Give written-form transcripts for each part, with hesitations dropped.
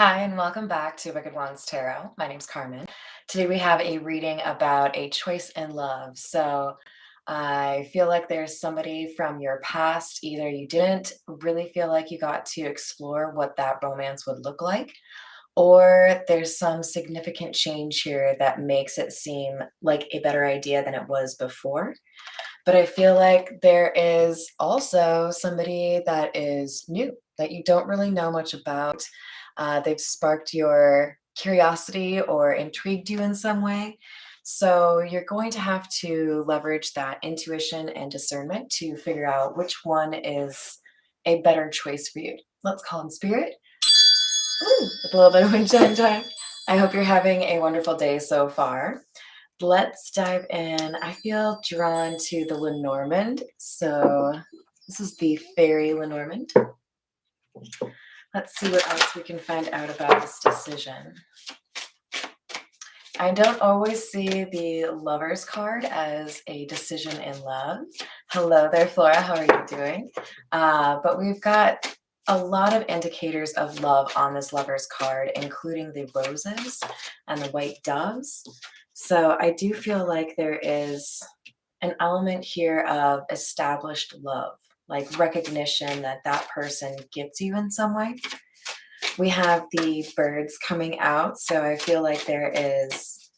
Hi, and welcome back to Wicked Ones Tarot. My name's Carmen. Today we have a reading about a choice in love. So I feel like there's somebody from your past. Either you didn't really feel like you got to explore what that romance would look like, or there's some significant change here that makes it seem like a better idea than it was before. But I feel like there is also somebody that is new that you don't really know much about. They've sparked your curiosity or intrigued you in some way. So you're going to have to leverage that intuition and discernment to figure out which one is a better choice for you. Let's call in spirit. Ooh, with a little bit of wind chime time. I hope you're having a wonderful day so far. Let's dive in. I feel drawn to the Lenormand. So this is the fairy Lenormand. Let's see what else we can find out about this decision. I don't always see the Lovers card as a decision in love. Hello there, Flora. How are you doing? But we've got a lot of indicators of love on this Lovers card, including the roses and the white doves. So I do feel like there is an element here of established love, like recognition that that person gets you in some way. We have the birds coming out, so I feel like there is,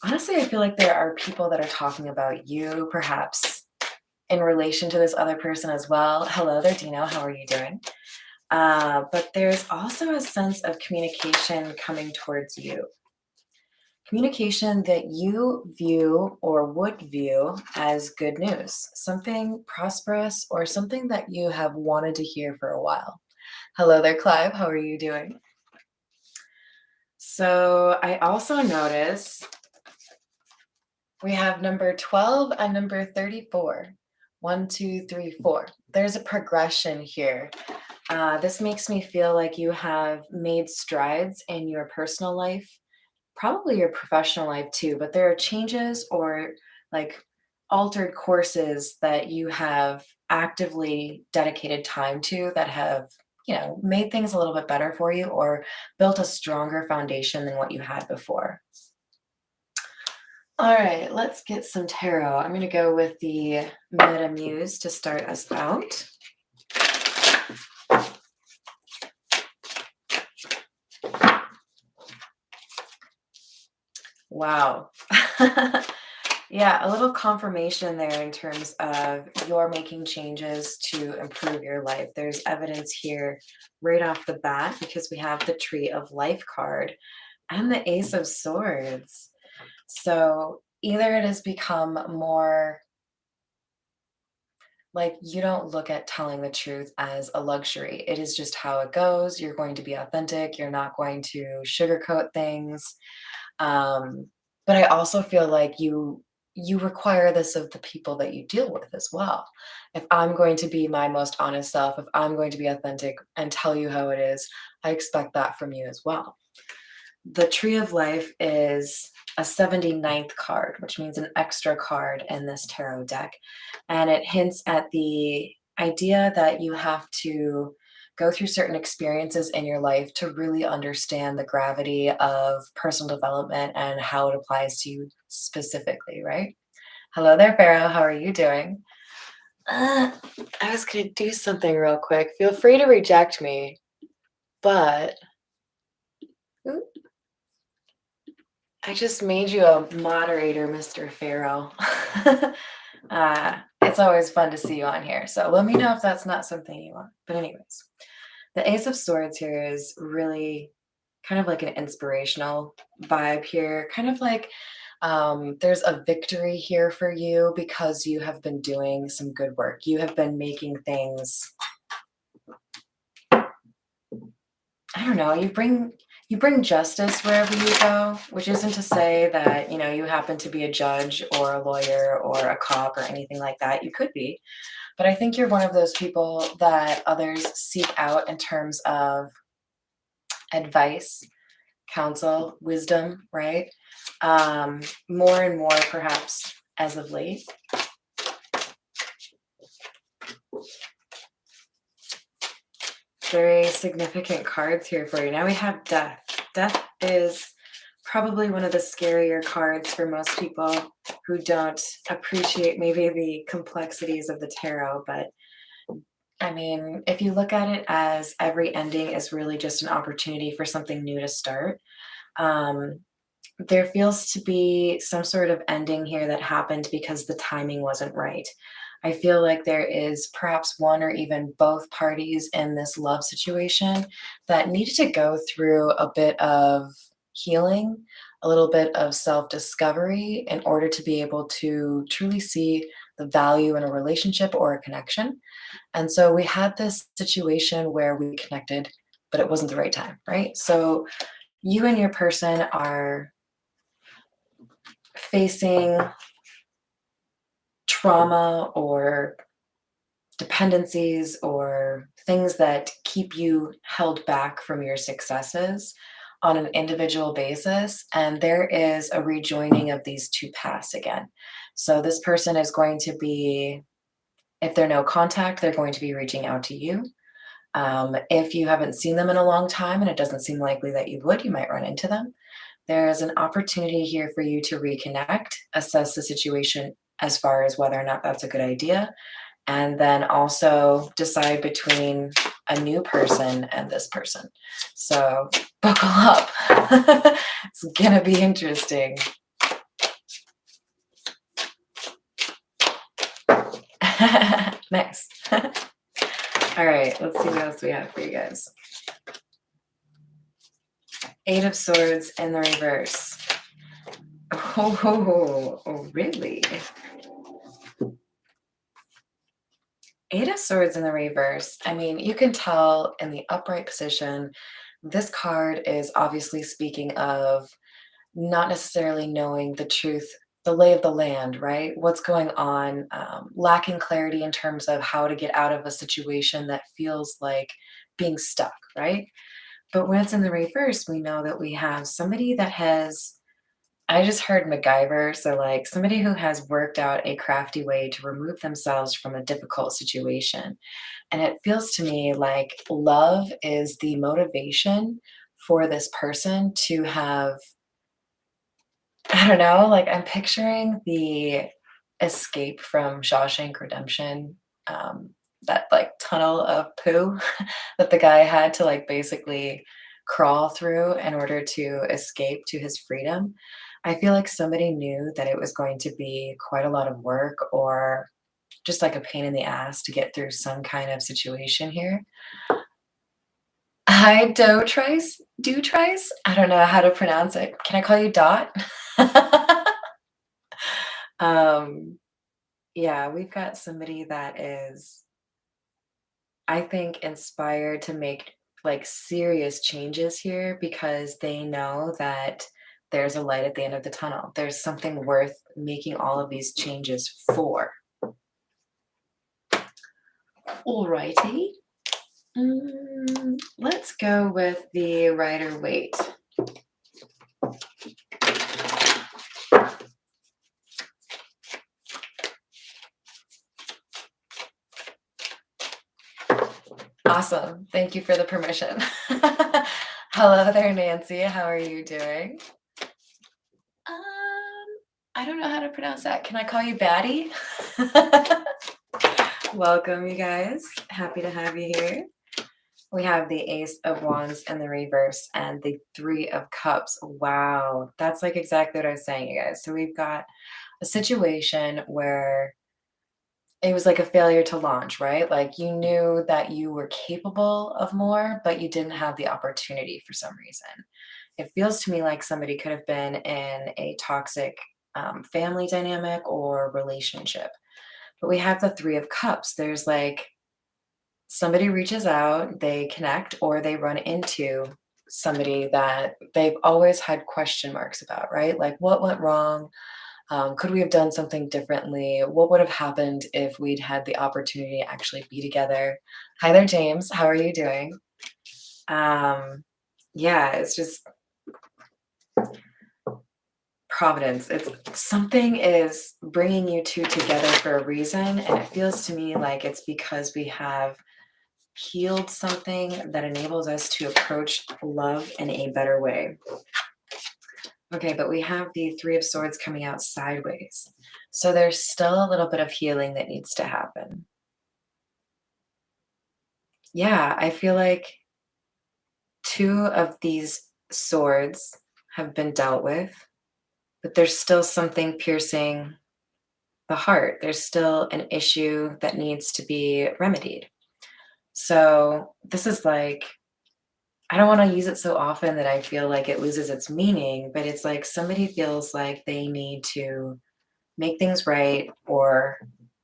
honestly, I feel like there are people that are talking about you, perhaps in relation to this other person as well. Hello there, Dino. How are you doing? But there's also a sense of communication coming towards you. Communication that you view or would view as good news, something prosperous or something that you have wanted to hear for a while. Hello there, Clive. How are you doing? So I also notice we have number 12 and number 34. 1, 2, 3, 4. There's a progression here. This makes me feel like you have made strides in your personal life, probably your professional life too, but there are changes or like altered courses that you have actively dedicated time to that have, made things a little bit better for you or built a stronger foundation than what you had before. All right, let's get some tarot. I'm going to go with the Meta Muse to start us out. Wow. Yeah, a little confirmation there in terms of you're making changes to improve your life. There's evidence here right off the bat because we have the Tree of Life card and the Ace of Swords. So either it has become more like you don't look at telling the truth as a luxury. It is just how it goes. You're going to be authentic. You're not going to sugarcoat things. Um, but I also feel like you require this of the people that you deal with as well. If I'm going to be my most honest self, if I'm going to be authentic and tell you how it is, I expect that from you as well. The Tree of Life is a 79th card, which means an extra card in this tarot deck. And it hints at the idea that you have to go through certain experiences in your life to really understand the gravity of personal development and how it applies to you specifically, right? Hello there, Pharaoh. How are you doing? I was going to do something real quick. Feel free to reject me, but Oop, I just made you a moderator, Mr. Pharaoh. It's always fun to see you on here. So let me know if that's not something you want. But anyways, the Ace of Swords here is really kind of like an inspirational vibe here. Kind of like there's a victory here for you because you have been doing some good work. You have been making things, I don't know, you bring justice wherever you go, which isn't to say that, you happen to be a judge or a lawyer or a cop or anything like that. You could be. But I think you're one of those people that others seek out in terms of advice, counsel, wisdom, right? More and more perhaps as of late. very significant cards here for you. Now we have Death. Death is probably one of the scarier cards for most people who don't appreciate maybe the complexities of the tarot. But I mean, if you look at it as every ending is really just an opportunity for something new to start, um, there feels to be some sort of ending here that happened because the timing wasn't right. I feel like there is perhaps one or even both parties in this love situation that needed to go through a bit of healing, a little bit of self discovery in order to be able to truly see the value in a relationship or a connection. And so we had this situation where we connected, but it wasn't the right time, right? So you and your person are facing trauma or dependencies or things that keep you held back from your successes on an individual basis. And there is a rejoining of these two paths again. So this person is going to be, if they're no contact, they're going to be reaching out to you. If you haven't seen them in a long time and it doesn't seem likely that you would, you might run into them. There is an opportunity here for you to reconnect, assess the situation as far as whether or not that's a good idea, and then also decide between a new person and this person. So buckle up. It's gonna be interesting. Nice. All right, let's see what else we have for you guys. Eight of Swords in the reverse. Oh, really? Eight of Swords in the reverse. I mean, you can tell in the upright position, this card is obviously speaking of not necessarily knowing the truth, the lay of the land, right? What's going on, lacking clarity in terms of how to get out of a situation that feels like being stuck, right? But when it's in the reverse, we know that we have somebody that has, I just heard MacGyver, so like somebody who has worked out a crafty way to remove themselves from a difficult situation. And it feels to me like love is the motivation for this person to have, I don't know, like I'm picturing the escape from Shawshank Redemption, that like tunnel of poo that the guy had to like basically crawl through in order to escape to his freedom. I feel like somebody knew that it was going to be quite a lot of work or just like a pain in the ass to get through some kind of situation here. Hi, do trice. I don't know how to pronounce it. Can I call you Dot? um, yeah, we've got somebody that is, I think, inspired to make like serious changes here because they know that there's a light at the end of the tunnel. There's something worth making all of these changes for. Alrighty. Let's go with the Rider-Waite. Awesome. Thank you for the permission. Hello there, Nancy. How are you doing? I don't know how to pronounce that. Can I call you Batty? Welcome, you guys. Happy to have you here. We have the Ace of Wands in the reverse and the Three of Cups. Wow, that's like exactly what I was saying, you guys. So we've got a situation where it was like a failure to launch, right? Like you knew that you were capable of more, but you didn't have the opportunity for some reason. It feels to me like somebody could have been in a toxic family dynamic or relationship. But we have the Three of Cups. There's like somebody reaches out, they connect, or they run into somebody that they've always had question marks about, right? Like what went wrong? Could we have done something differently? What would have happened if we'd had the opportunity to actually be together? Hi there, James. How are you doing? Yeah, it's just providence. It's something is bringing you two together for a reason, and it feels to me like it's because we have healed something that enables us to approach love in a better way. Okay, but we have the Three of Swords coming out sideways. So there's still a little bit of healing that needs to happen. Yeah, I feel like two of these swords have been dealt with, but there's still something piercing the heart. There's still an issue that needs to be remedied. So this is like, I don't want to use it so often that I feel like it loses its meaning, but it's like somebody feels like they need to make things right or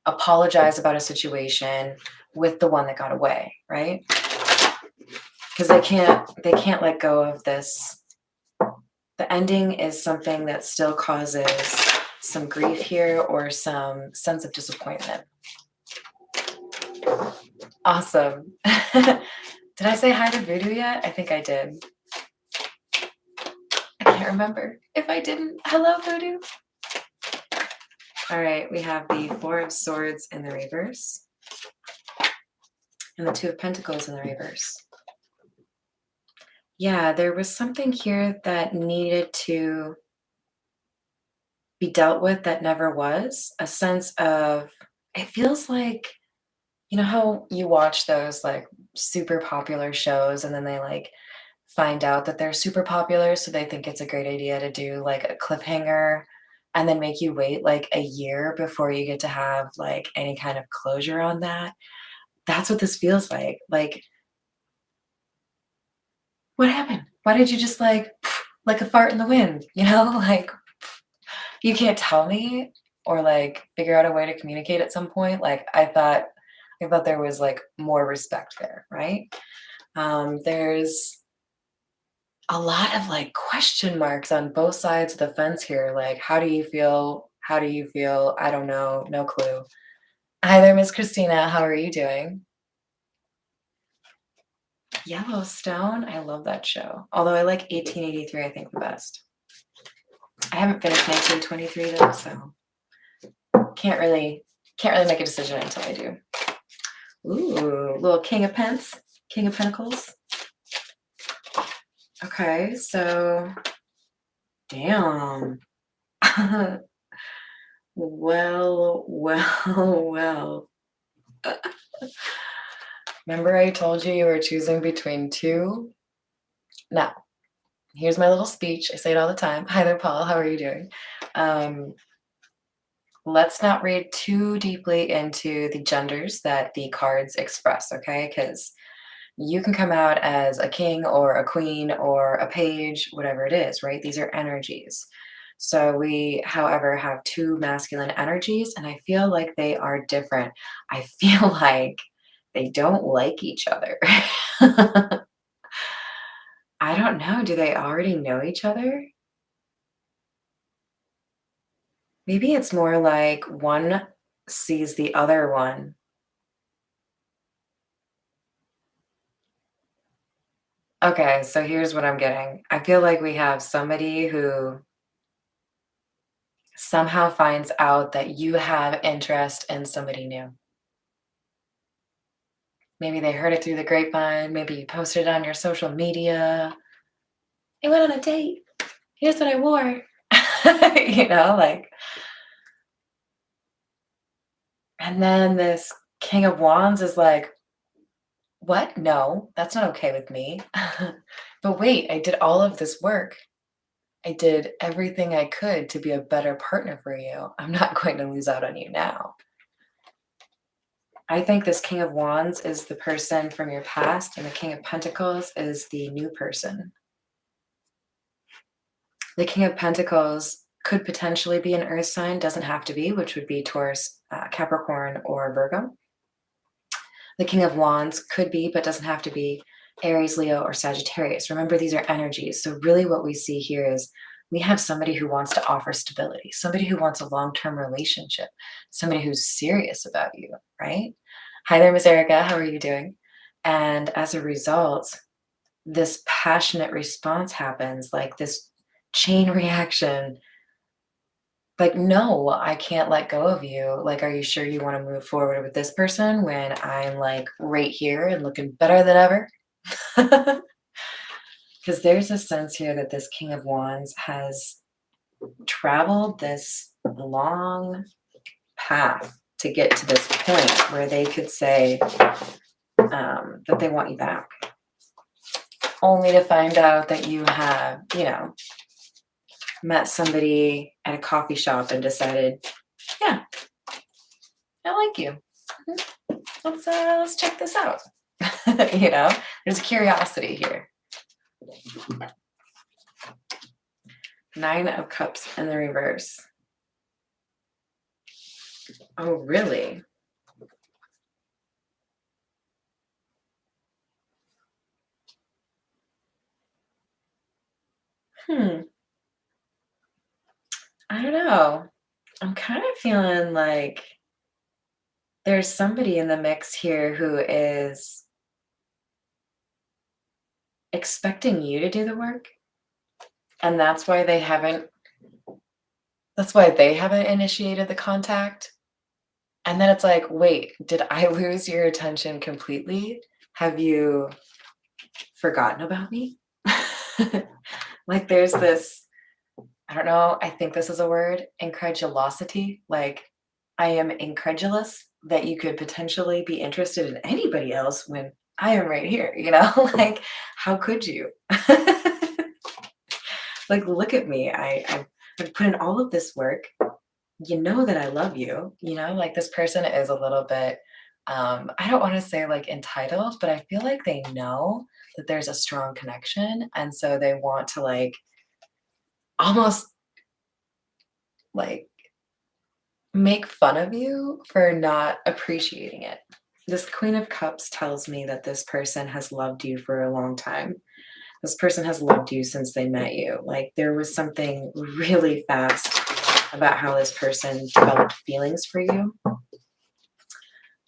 apologize about a situation with the one that got away, right? Because they can't let go of this. The ending is something that still causes some grief here or some sense of disappointment. Awesome. Did I say hi to Voodoo yet? I think I did. I can't remember. If I didn't, hello, Voodoo. All right, we have the Four of Swords in the reverse and the Two of Pentacles in the reverse. Yeah, there was something here that needed to be dealt with that never was. A sense of, it feels like, you know how you watch those like super popular shows and then they like find out that they're super popular, so they think it's a great idea to do like a cliffhanger and then make you wait like a year before you get to have like any kind of closure on that. That's what this feels like. Like, what happened? Why did you just like a fart in the wind, you know? Like, you can't tell me or like figure out a way to communicate at some point. Like, I thought there was like more respect there, right? There's a lot of like question marks on both sides of the fence here. Like, how do you feel? How do you feel? I don't know. No clue. Hi there, Miss Christina. How are you doing? Yellowstone. I love that show. Although I like 1883, I think the best. I haven't finished 1923 though, so can't really make a decision until I do. Ooh, little King of Pence, King of Pentacles. Okay, so damn. Well, well. Remember I told you were choosing between two? Now, here's my little speech. I say it all the time. Hi there, Paul. How are you doing? Let's not read too deeply into the genders that the cards express, okay? Because you can come out as a king or a queen or a page, whatever it is, right? These are energies. So we, however, have two masculine energies, and I feel like they are different. I feel like they don't like each other. I don't know. Do they already know each other? Maybe it's more like one sees the other one. Okay, so here's what I'm getting. I feel like we have somebody who somehow finds out that you have interest in somebody new. Maybe they heard it through the grapevine. Maybe you posted it on your social media. I went on a date. Here's what I wore. Like, and then this King of Wands is like, what? No, that's not okay with me. But wait, I did all of this work. I did everything I could to be a better partner for you. I'm not going to lose out on you now. I think this King of Wands is the person from your past, and the King of Pentacles is the new person. The King of Pentacles could potentially be an earth sign, doesn't have to be, which would be Taurus, Capricorn, or Virgo. The King of Wands could be, but doesn't have to be, Aries, Leo, or Sagittarius. Remember, these are energies. So really what we see here is we have somebody who wants to offer stability, somebody who wants a long-term relationship, somebody who's serious about you, right? Hi there, Miss Erica. How are you doing? And as a result, this passionate response happens, like this chain reaction Like, no, I can't let go of you. Like, are you sure you want to move forward with this person when I'm like right here and looking better than ever? Because there's a sense here that this King of Wands has traveled this long path to get to this point where they could say that they want you back, only to find out that you have, met somebody at a coffee shop and decided, yeah, I like you. Let's check this out. There's a curiosity here. Nine of Cups in the reverse. Oh, really? I don't know. I'm kind of feeling like there's somebody in the mix here who is expecting you to do the work, and that's why they haven't initiated the contact. And then it's like, wait, did I lose your attention completely? Have you forgotten about me? Like there's this, I don't know, I think this is a word, incredulosity. Like I am incredulous that you could potentially be interested in anybody else when I am right here, Like, how could you? Like, look at me. I've put in all of this work. You know that I love you, like this person is a little bit, I don't want to say like entitled, but I feel like they know that there's a strong connection. And so they want to like almost like make fun of you for not appreciating it. This Queen of Cups tells me that this person has loved you for a long time. This person has loved you since they met you. Like there was something really fast about how this person developed feelings for you.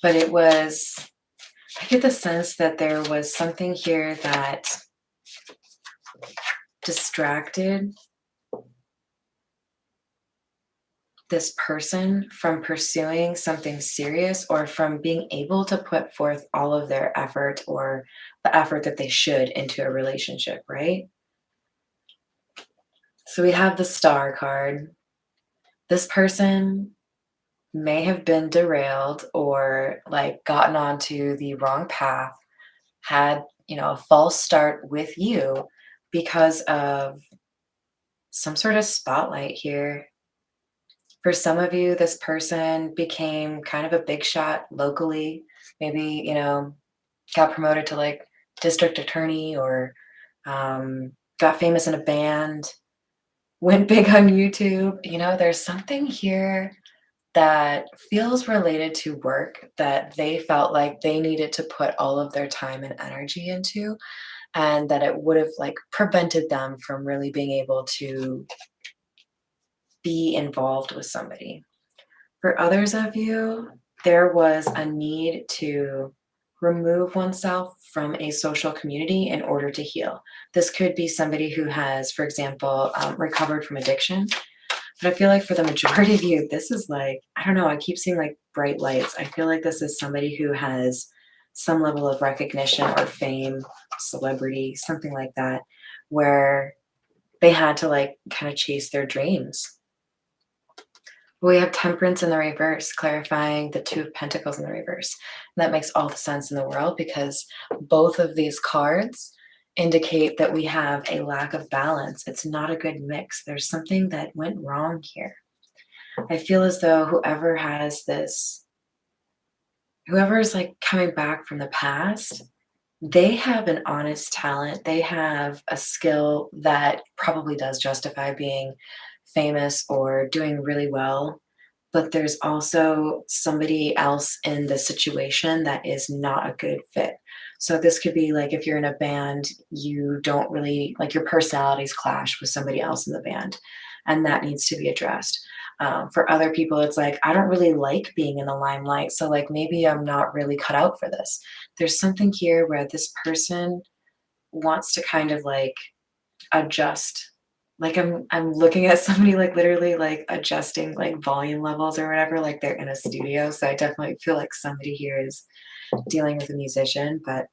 But I get the sense that there was something here that distracted this person from pursuing something serious or from being able to put forth all of their effort or the effort that they should into a relationship, right? So we have the Star card. This person may have been derailed or like gotten onto the wrong path, had, a false start with you because of some sort of spotlight here. For some of you, this person became kind of a big shot locally, maybe, got promoted to like district attorney or got famous in a band, went big on YouTube. There's something here that feels related to work that they felt like they needed to put all of their time and energy into, and that it would have like prevented them from really being able to be involved with somebody. For others of you, there was a need to remove oneself from a social community in order to heal. This could be somebody who has, for example, recovered from addiction. But I feel like for the majority of you, this is like, I don't know, I keep seeing like bright lights. I feel like this is somebody who has some level of recognition or fame, celebrity, something like that, where they had to like kind of chase their dreams. We have Temperance in the reverse, clarifying the Two of Pentacles in the reverse. And that makes all the sense in the world because both of these cards indicate that we have a lack of balance. It's not a good mix. There's something that went wrong here. I feel as though whoever is like coming back from the past, they have an honest talent. They have a skill that probably does justify being famous or doing really well. But there's also somebody else in the situation that is not a good fit. So this could be like if you're in a band, you don't really like your personalities clash with somebody else in the band, and that needs to be addressed. For other people, it's like, I don't really like being in the limelight. So, like, maybe I'm not really cut out for this. There's something here where this person wants to kind of like adjust Like I'm looking at somebody like literally like adjusting like volume levels or whatever, like they're in a studio. So I definitely feel like somebody here is dealing with a musician, but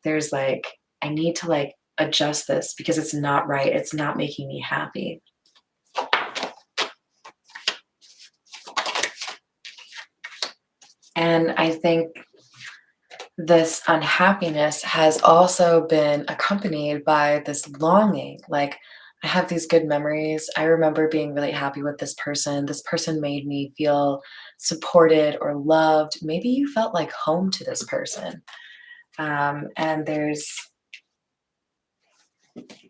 there's like, I need to like adjust this because it's not right. It's not making me happy. And I think this unhappiness has also been accompanied by this longing. Like, I have these good memories. I remember being really happy with this person. This person made me feel supported or loved. Maybe you felt like home to this person. And there's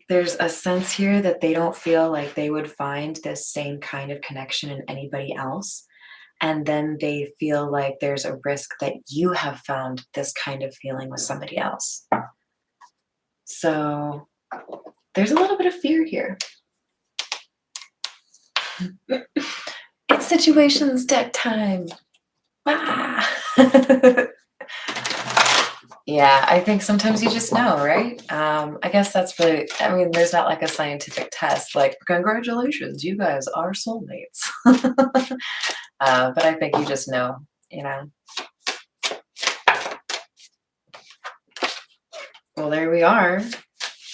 a sense here that they don't feel like they would find this same kind of connection in anybody else. And then they feel like there's a risk that you have found this kind of feeling with somebody else. So there's a little bit of fear here. It's situations deck time. Ah. Yeah, I think sometimes you just know, right? I guess that's really, I mean, there's not like a scientific test like, congratulations, you guys are soulmates. But I think you just know, you know. Well, there we are.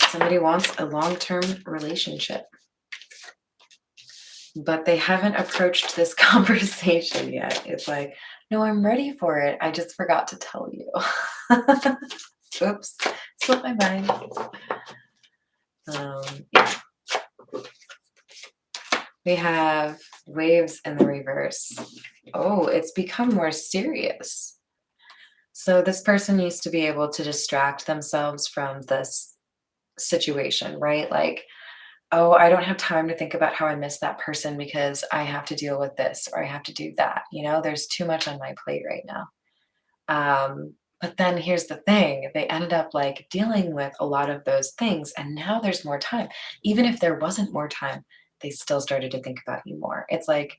Somebody wants a long-term relationship, but they haven't approached this conversation yet. It's like, no, I'm ready for it. I just forgot to tell you. Oops, slipped my mind. Yeah. We have waves in the reverse. Oh, it's become more serious. So this person needs to be able to distract themselves from this situation, right? Like, oh, I don't have time to think about how I miss that person because I have to deal with this or I have to do that. You know, there's too much on my plate right now. But then here's the thing, they ended up like dealing with a lot of those things. And now there's more time. Even if there wasn't more time, they still started to think about you more. It's like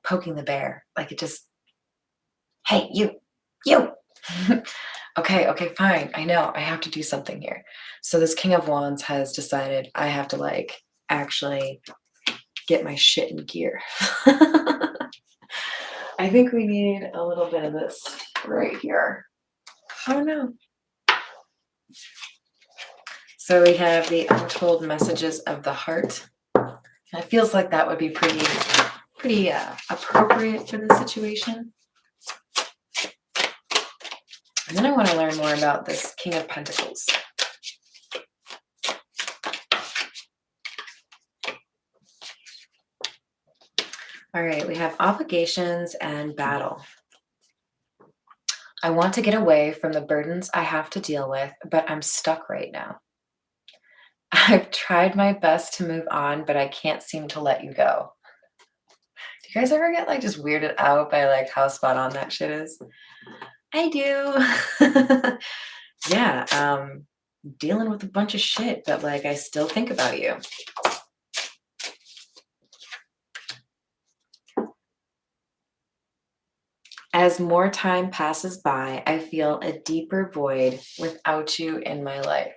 poking the bear. Like it just, hey, you. Okay, fine. I know I have to do something here. So this King of Wands has decided I have to like actually get my shit in gear. I think we need a little bit of this right here. Oh no. So we have the untold messages of the heart. It feels like that would be pretty appropriate for the situation. And then I want to learn more about this King of Pentacles. All right, we have obligations and battle. I want to get away from the burdens I have to deal with, but I'm stuck right now. I've tried my best to move on, but I can't seem to let you go. Do you guys ever get like just weirded out by like how spot on that shit is? I do. Yeah, dealing with a bunch of shit, but like I still think about you. As more time passes by, I feel a deeper void without you in my life.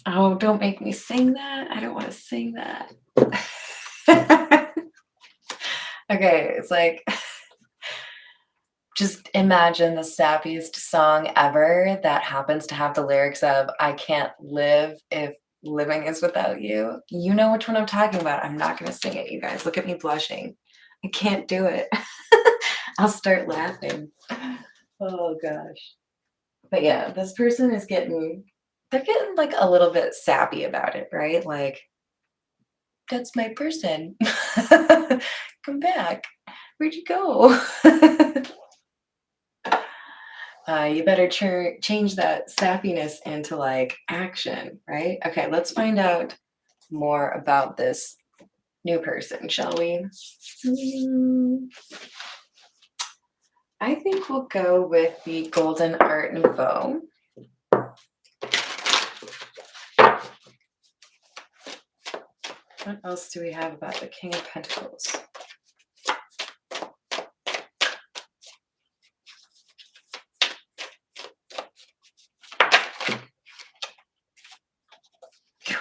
Oh, don't make me sing that. I don't want to sing that. Okay, it's like, just imagine the sappiest song ever that happens to have the lyrics of, I can't live if living is without you. You know which one I'm talking about. I'm not going to sing it, you guys. Look at me blushing. I can't do it. I'll start laughing. Oh gosh. But yeah, this person is they're getting like a little bit sappy about it, right? Like, that's my person. Come back. Where'd you go? You better change that sappiness into like action, right? Okay, let's find out more about this new person, shall we? I think we'll go with the Golden Art Nouveau. What else do we have about the King of Pentacles?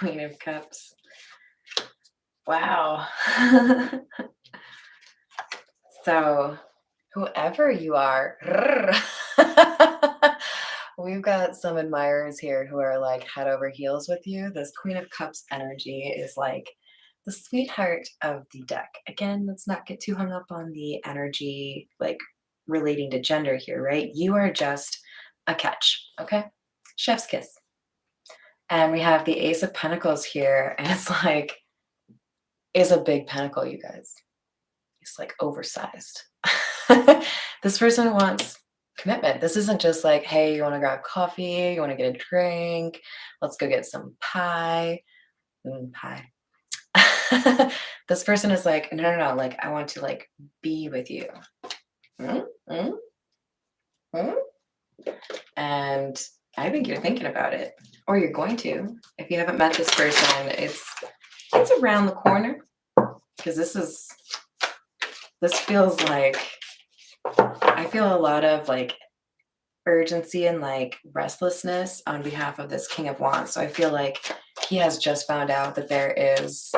Queen of Cups. Wow. So, whoever you are, we've got some admirers here who are like head over heels with you. This Queen of Cups energy is like the sweetheart of the deck. Again, let's not get too hung up on the energy like relating to gender here, right? You are just a catch, okay? Chef's kiss. And we have the Ace of Pentacles here, and it's like, is a big pentacle, you guys. It's like oversized. This person wants commitment. This isn't just like, hey, you want to grab coffee? You want to get a drink? Let's go get some pie. Pie. This person is like, no, no, no. Like, I want to like be with you. Mm, mm, mm. And I think you're thinking about it, or you're going to. If you haven't met this person, it's around the corner, because this feels like, I feel a lot of like urgency and like restlessness on behalf of this King of Wands. So I feel like he has just found out that there is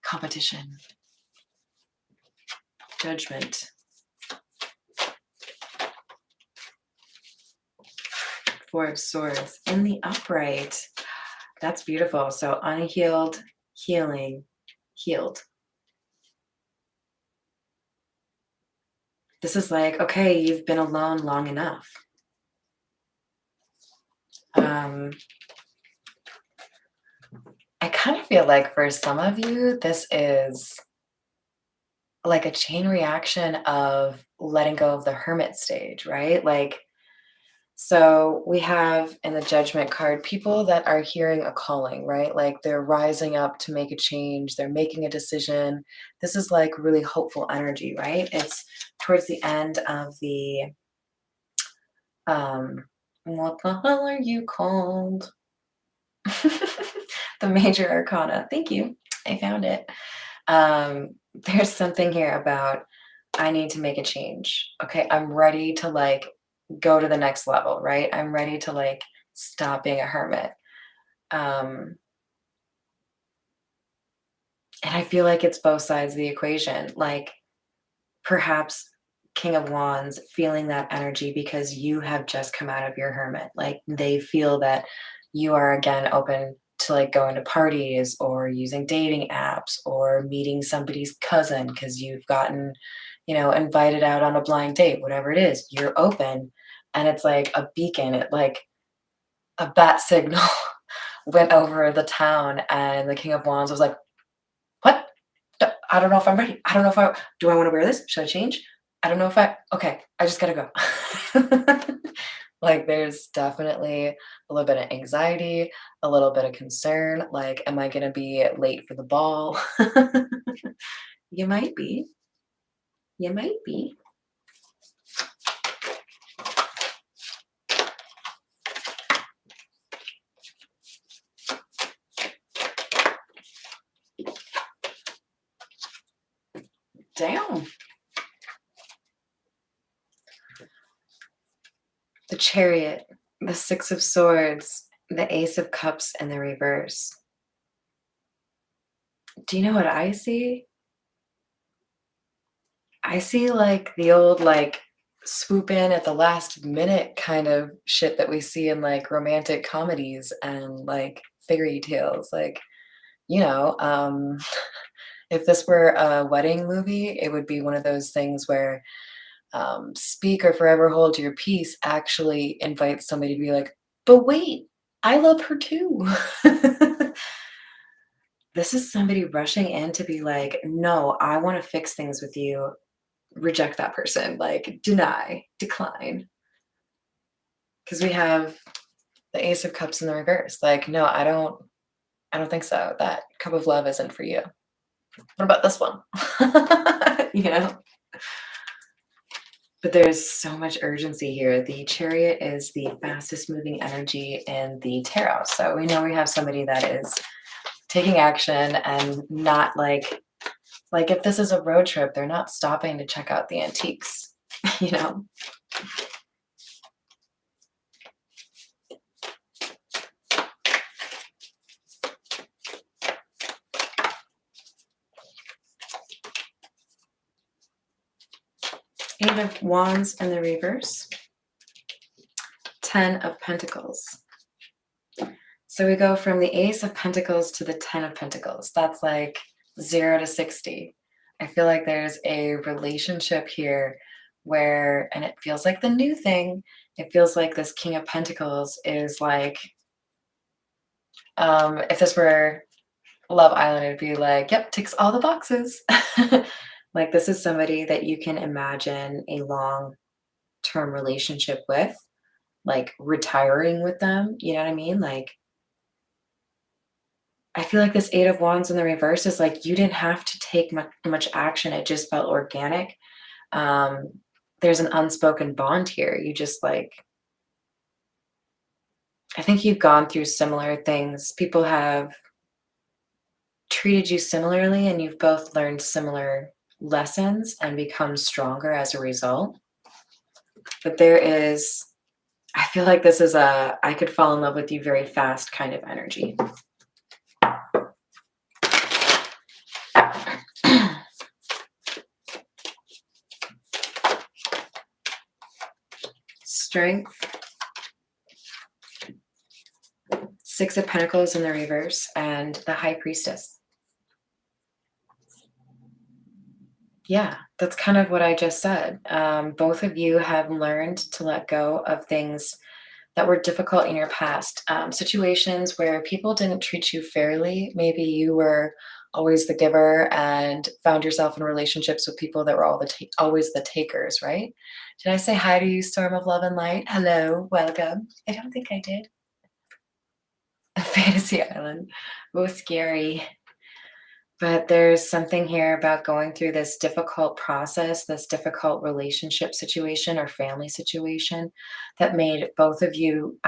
competition, judgment. Four of Swords in the upright. That's beautiful. So unhealed, healing, healed. This is like, okay, you've been alone long enough. I kind of feel like for some of you, this is like a chain reaction of letting go of the hermit stage, right? Like, so we have in the Judgment card people that are hearing a calling, right? Like they're rising up to make a change, they're making a decision. This is like really hopeful energy, right? It's towards the end of the what the hell are you called? The Major Arcana. Thank you. I found it. There's something here about I need to make a change. Okay, I'm ready to like go to the next level, right? I'm ready to like stop being a hermit. And I feel like it's both sides of the equation. Like perhaps King of Wands feeling that energy because you have just come out of your hermit. Like they feel that you are again open to like going to parties or using dating apps or meeting somebody's cousin because you've gotten, invited out on a blind date, whatever it is, you're open. And it's like a beacon, it like a bat signal went over the town, and the King of Wands was like, what? I don't know if I'm ready. I don't know if do I want to wear this? Should I change? I don't know if okay, I just gotta go. Like there's definitely a little bit of anxiety, a little bit of concern. Like, am I gonna be late for the ball? You might be. You might be. Damn. The Chariot, the Six of Swords, the Ace of Cups, and the reverse. Do you know what I see? I see like the old like swoop in at the last minute kind of shit that we see in like romantic comedies and like fairy tales. Like, if this were a wedding movie, it would be one of those things where Speak or Forever Hold Your Peace actually invites somebody to be like, but wait, I love her too. This is somebody rushing in to be like, no, I want to fix things with you. Reject that person, like deny, decline. Because we have the Ace of Cups in the reverse. Like, no, I don't think so. That cup of love isn't for you. What about this one? But there's so much urgency here. The Chariot is the fastest moving energy in the tarot. So we know we have somebody that is taking action and not like if this is a road trip, they're not stopping to check out the antiques, Knight of Wands in the reverse, 10 of Pentacles. So we go from the Ace of Pentacles to the 10 of Pentacles. That's like 0 to 60. I feel like there's a relationship here where, and it feels like the new thing, it feels like this King of Pentacles is like, if this were Love Island, it'd be like, yep, ticks all the boxes. Like this is somebody that you can imagine a long-term relationship with, like retiring with them. You know what I mean? Like, I feel like this Eight of Wands in the reverse is like you didn't have to take much action. It just felt organic. There's an unspoken bond here. You just like, I think you've gone through similar things. People have treated you similarly and you've both learned similar lessons and become stronger as a result. But there is, I feel like this is a, I could fall in love with you very fast kind of energy. Strength, Six of Pentacles in the reverse, and the High Priestess. Yeah, that's kind of what I just said. Both of you have learned to let go of things that were difficult in your past. Situations where people didn't treat you fairly. Maybe you were always the giver and found yourself in relationships with people that were always the takers, right? Did I say hi to you, Storm of Love and Light? Hello, welcome. I don't think I did. A fantasy island. Oh, scary. But there's something here about going through this difficult process, this difficult relationship situation or family situation that made both of you,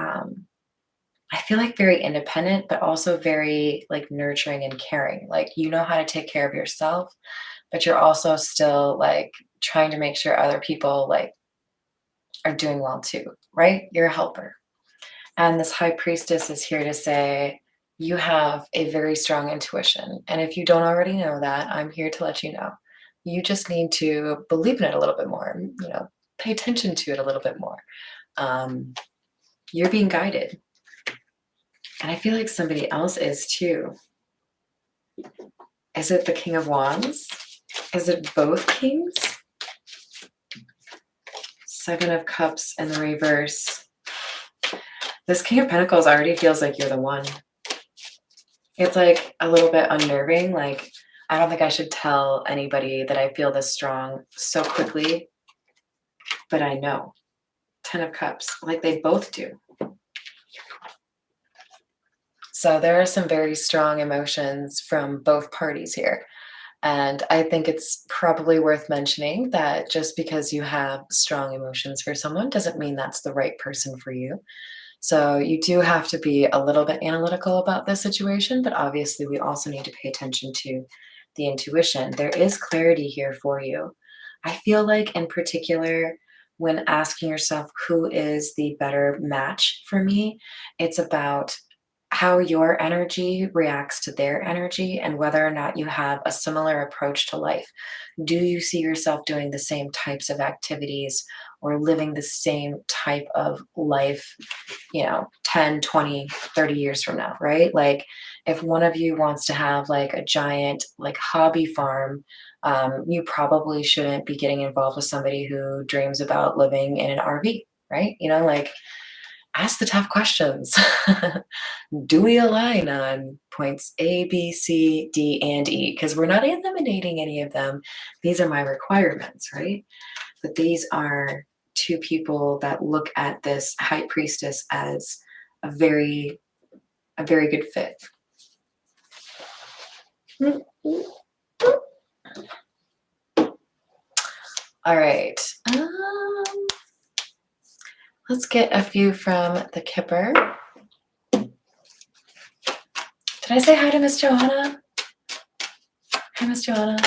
I feel like very independent, but also very like nurturing and caring. Like you know how to take care of yourself, but you're also still like trying to make sure other people like are doing well too, right? You're a helper. And this High Priestess is here to say, you have a very strong intuition. And if you don't already know that, I'm here to let you know. You just need to believe in it a little bit more, you know, pay attention to it a little bit more. You're being guided. And I feel like somebody else is too. Is it the King of Wands? Is it both kings? Seven of Cups in the reverse. This King of Pentacles already feels like you're the one. It's like a little bit unnerving. Like, I don't think I should tell anybody that I feel this strong so quickly, but I know. 10 of Cups, like they both do. So there are some very strong emotions from both parties here. And I think it's probably worth mentioning that just because you have strong emotions for someone doesn't mean that's the right person for you. So you do have to be a little bit analytical about this situation, but obviously we also need to pay attention to the intuition. There is clarity here for you. I feel like in particular, when asking yourself who is the better match for me, it's about how your energy reacts to their energy and whether or not you have a similar approach to life. Do you see yourself doing the same types of activities or living the same type of life, you know, 10, 20, 30 years from now, right? Like if one of you wants to have like a giant like hobby farm, you probably shouldn't be getting involved with somebody who dreams about living in an RV, right? You know, like ask the tough questions. Do we align on points A, B, C, D, and E? Because we're not eliminating any of them. These are my requirements, right? But these are two people that look at this High Priestess as a very good fit. All right. Let's get a few from the Kipper. Did I say hi to Miss Johanna? Hi, Miss Johanna.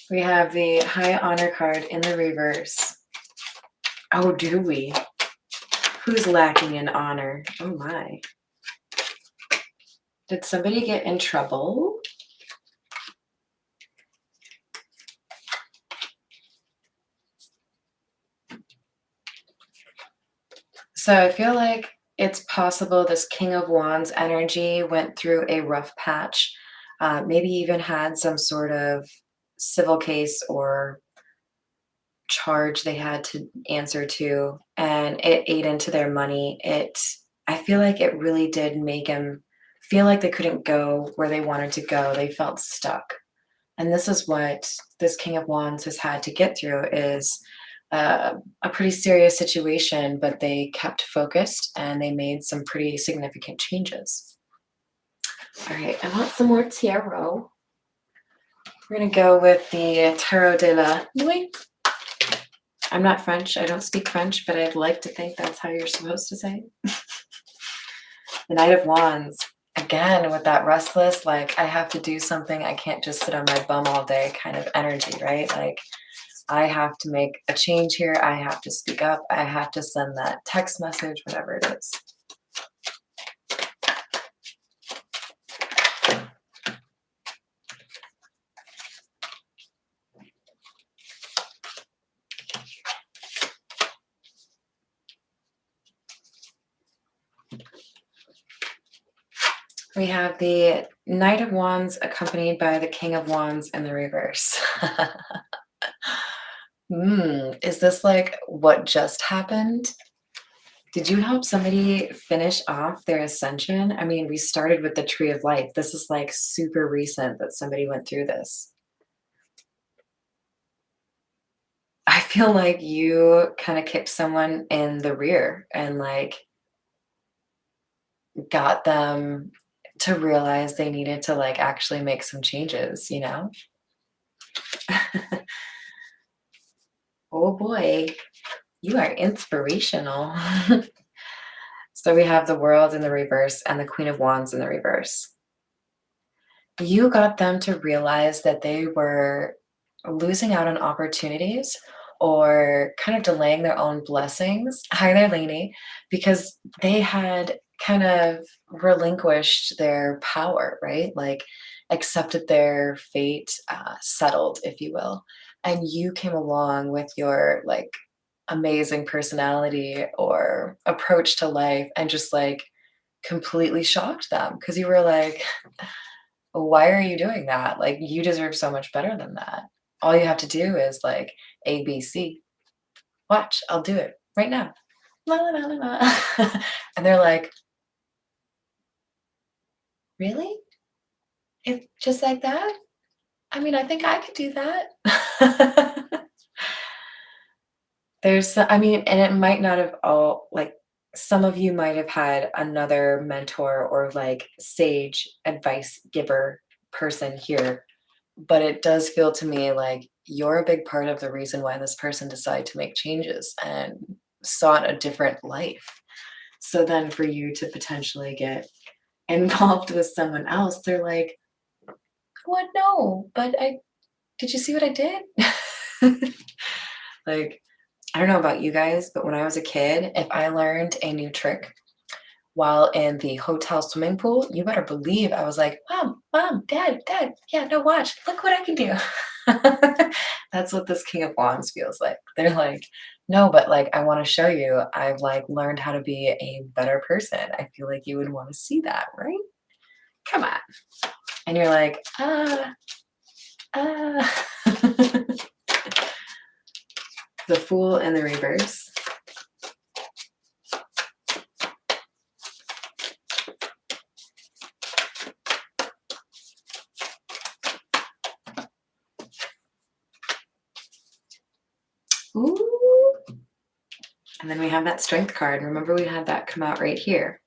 We have the High Honor card in the reverse. Oh, do we? Who's lacking in honor? Oh my. Did somebody get in trouble? So I feel like it's possible this King of Wands energy went through a rough patch, maybe even had some sort of civil case or charge they had to answer to, and it ate into their money. I feel like it really did make them feel like they couldn't go where they wanted to go. They felt stuck. And this is what this King of Wands has had to get through is a pretty serious situation, but they kept focused and they made some pretty significant changes. All right, I want some more tarot. We're going to go with the Tarot de la Nuit. I'm not French. I don't speak French, but I'd like to think that's how you're supposed to say it. The Knight of Wands. Again, with that restless, like, I have to do something. I can't just sit on my bum all day kind of energy, right? Like, I have to make a change here. I have to speak up. I have to send that text message, whatever it is. We have the Knight of Wands accompanied by the King of Wands in the reverse. Is this like what just happened? Did you help somebody finish off their ascension? I mean, we started with the Tree of Life. This is like super recent that somebody went through this. I feel like you kind of kicked someone in the rear and like got them to realize they needed to like actually make some changes, you know? Oh boy, you are inspirational. So we have the World in the reverse and the Queen of Wands in the reverse. You got them to realize that they were losing out on opportunities or kind of delaying their own blessings. Hi there, Lainey, because they had kind of relinquished their power, right? Like accepted their fate, settled, if you will. And you came along with your like amazing personality or approach to life and just like completely shocked them because you were like, why are you doing that? Like, you deserve so much better than that. All you have to do is like ABC. Watch, I'll do it right now. La, la, la, la, la. And they're like, really? It just like that? I mean, I think I could do that. I mean, and it might not have all, like, some of you might have had another mentor or like sage advice giver person here, but it does feel to me like you're a big part of the reason why this person decided to make changes and sought a different life. So then for you to potentially get involved with someone else, they're like, what? No, but did you see what I did? Like, I don't know about you guys, but when I was a kid, if I learned a new trick while in the hotel swimming pool, you better believe I was like, Mom, Dad, yeah, no, watch, look what I can do. That's what this King of Wands feels like. They're like, no, but like, I want to show you, I've like learned how to be a better person. I feel like you would want to see that, right? Come on. And you're like, ah. The Fool in the reverse. Ooh. And then we have that Strength card. Remember, we had that come out right here.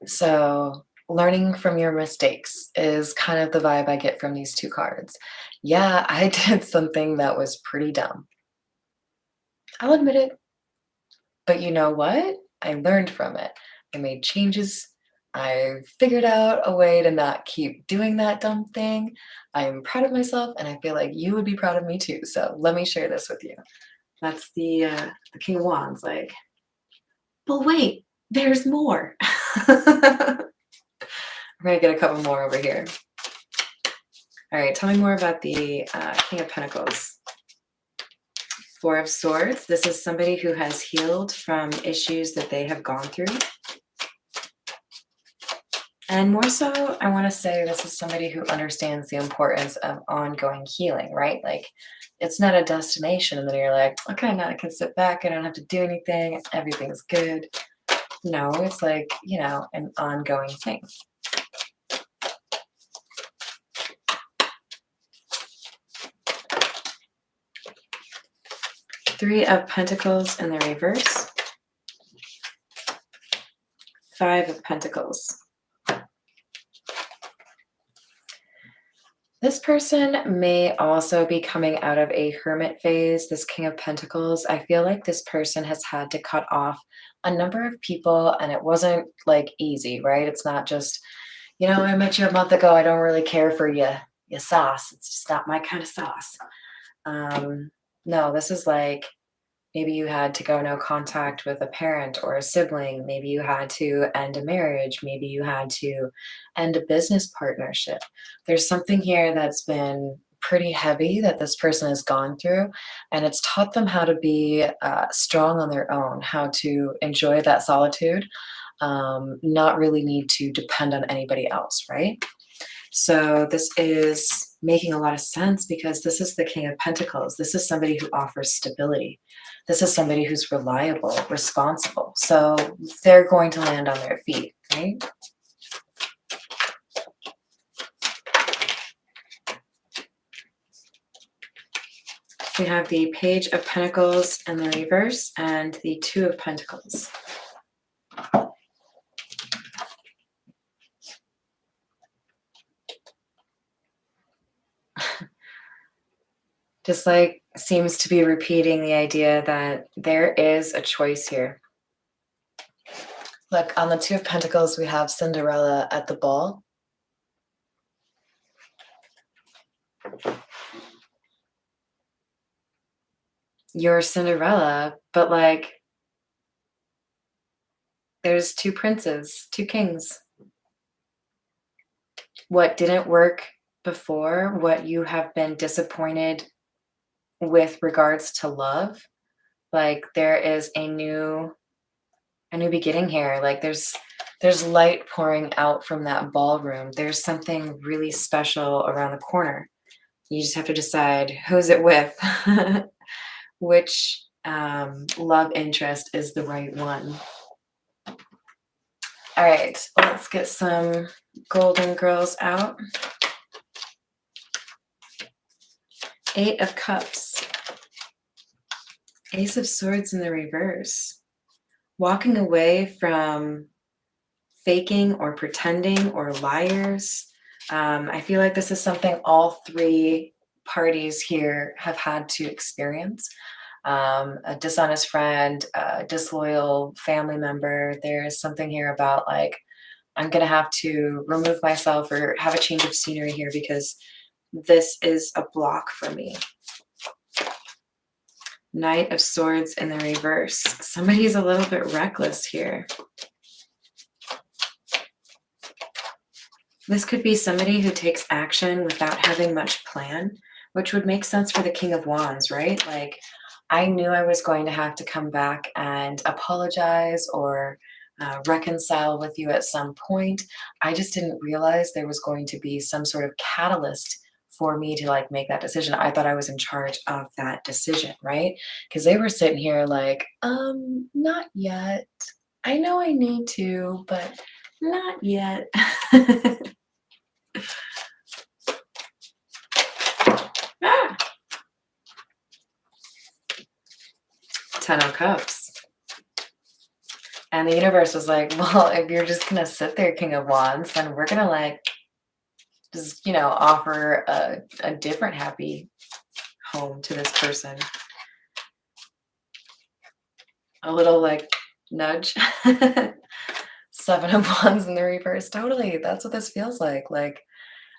So learning from your mistakes is kind of the vibe I get from these two cards. Yeah, I did something that was pretty dumb. I'll admit it. But you know what? I learned from it. I made changes. I figured out a way to not keep doing that dumb thing. I'm proud of myself, and I feel like you would be proud of me too. So let me share this with you. That's the King of Wands. Like, but wait, there's more. I'm gonna get a couple more over here. All right, tell me more about the King of Pentacles. Four of Swords. This is somebody who has healed from issues that they have gone through. And more so, I want to say this is somebody who understands the importance of ongoing healing, right? Like, it's not a destination and then you're like, okay, now I can sit back. I don't have to do anything. Everything's good. No, it's like, an ongoing thing. Three of Pentacles in the reverse. Five of Pentacles. This person may also be coming out of a hermit phase, this King of Pentacles. I feel like this person has had to cut off a number of people, and it wasn't like easy, right? It's not just, I met you a month ago. I don't really care for you sauce. It's just not my kind of sauce. No, this is like, maybe you had to go no contact with a parent or a sibling. Maybe you had to end a marriage. Maybe you had to end a business partnership. There's something here that's been pretty heavy that this person has gone through, and it's taught them how to be strong on their own, how to enjoy that solitude, not really need to depend on anybody else, right? So this is making a lot of sense because this is the King of Pentacles. This is somebody who offers stability. This is somebody who's reliable, responsible. So they're going to land on their feet, right? We have the Page of Pentacles in the reverse and the Two of Pentacles. Just like seems to be repeating the idea that there is a choice here. Look, on the Two of Pentacles, we have Cinderella at the ball. You're Cinderella, but like, there's two princes, two kings. What didn't work before, what you have been disappointed with regards to love, like there is a new beginning here. Like there's light pouring out from that ballroom. There's something really special around the corner. You just have to decide who's it with. Which love interest is the right one. All right, let's get some Golden Girls out. Eight of Cups. Ace of Swords in the reverse. Walking away from faking or pretending or liars. I feel like this is something all three parties here have had to experience. A dishonest friend, a disloyal family member. There is something here about like, I'm going to have to remove myself or have a change of scenery here because this is a block for me. Knight of Swords in the reverse. Somebody's a little bit reckless here. This could be somebody who takes action without having much plan, which would make sense for the King of Wands, right? Like, I knew I was going to have to come back and apologize or reconcile with you at some point. I just didn't realize there was going to be some sort of catalyst for me to like make that decision. I thought I was in charge of that decision, right? Because they were sitting here like, not yet. I know I need to, but not yet. Ah. Ten of Cups. And the universe was like, well, if you're just going to sit there, King of Wands, then we're going to like, just, offer a different happy home to this person. A little like nudge. Seven of Wands in the reverse. Totally. That's what this feels like. Like,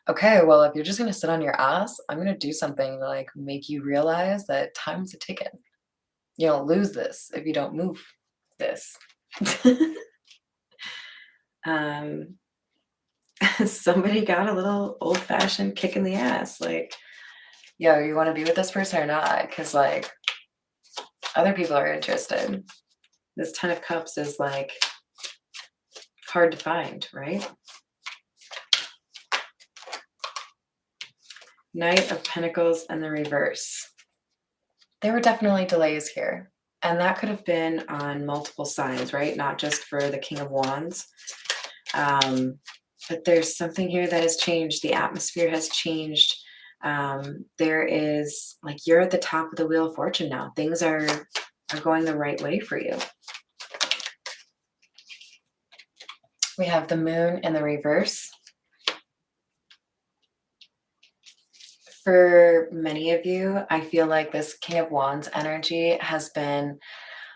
okay, well, if you're just going to sit on your ass, I'm going to do something to like make you realize that time's a ticking. You don't lose this if you don't move this. Somebody got a little old-fashioned kick in the ass. Like, yo, you want to be with this person or not? Because like, Other people are interested. This 10 of Cups is like hard to find, right? Knight of Pentacles and the reverse. There were definitely delays here. And that could have been on multiple signs, right? Not just for the King of Wands. But there's something here that has changed. The atmosphere has changed. There is, like, you're at the top of the Wheel of Fortune now. Things are going the right way for you. We have the Moon in the reverse. For many of you, I feel like this King of Wands energy has been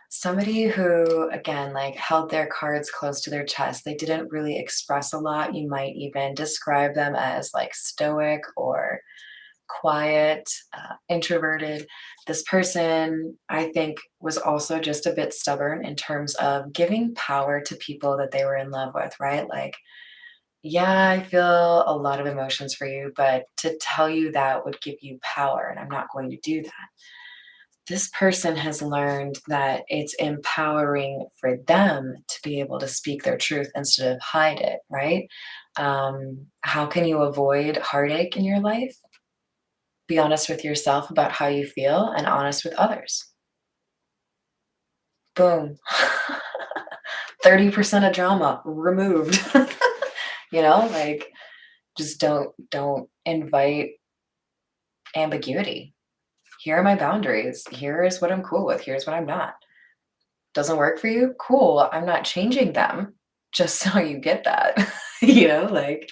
somebody who, again, like held their cards close to their chest. They didn't really express a lot. You might even describe them as like stoic or quiet, introverted. This person, I think, was also just a bit stubborn in terms of giving power to people that they were in love with, right? Like, yeah, I feel a lot of emotions for you, but to tell you that would give you power, and I'm not going to do that. This person has learned that it's empowering for them to be able to speak their truth instead of hide it, right? How can you avoid heartache in your life? Be honest with yourself about how you feel and honest with others. Boom. 30% of drama removed. You know, like, just don't invite ambiguity. Here are my boundaries. Here is what I'm cool with. Here's what I'm not. Doesn't work for you? Cool. I'm not changing them. Just so you get that. You know, like,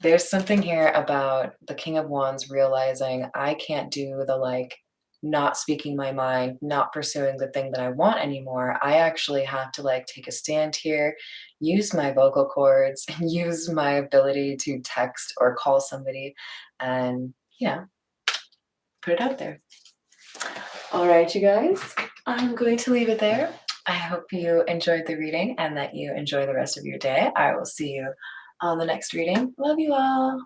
there's something here about the King of Wands realizing I can't do the, like, not speaking my mind, not pursuing the thing that I want anymore. I actually have to, like, take a stand here, use my vocal cords, and use my ability to text or call somebody and, put it out there. All right, you guys, I'm going to leave it there. I hope you enjoyed the reading and that you enjoy the rest of your day. I will see you on the next reading. Love you all.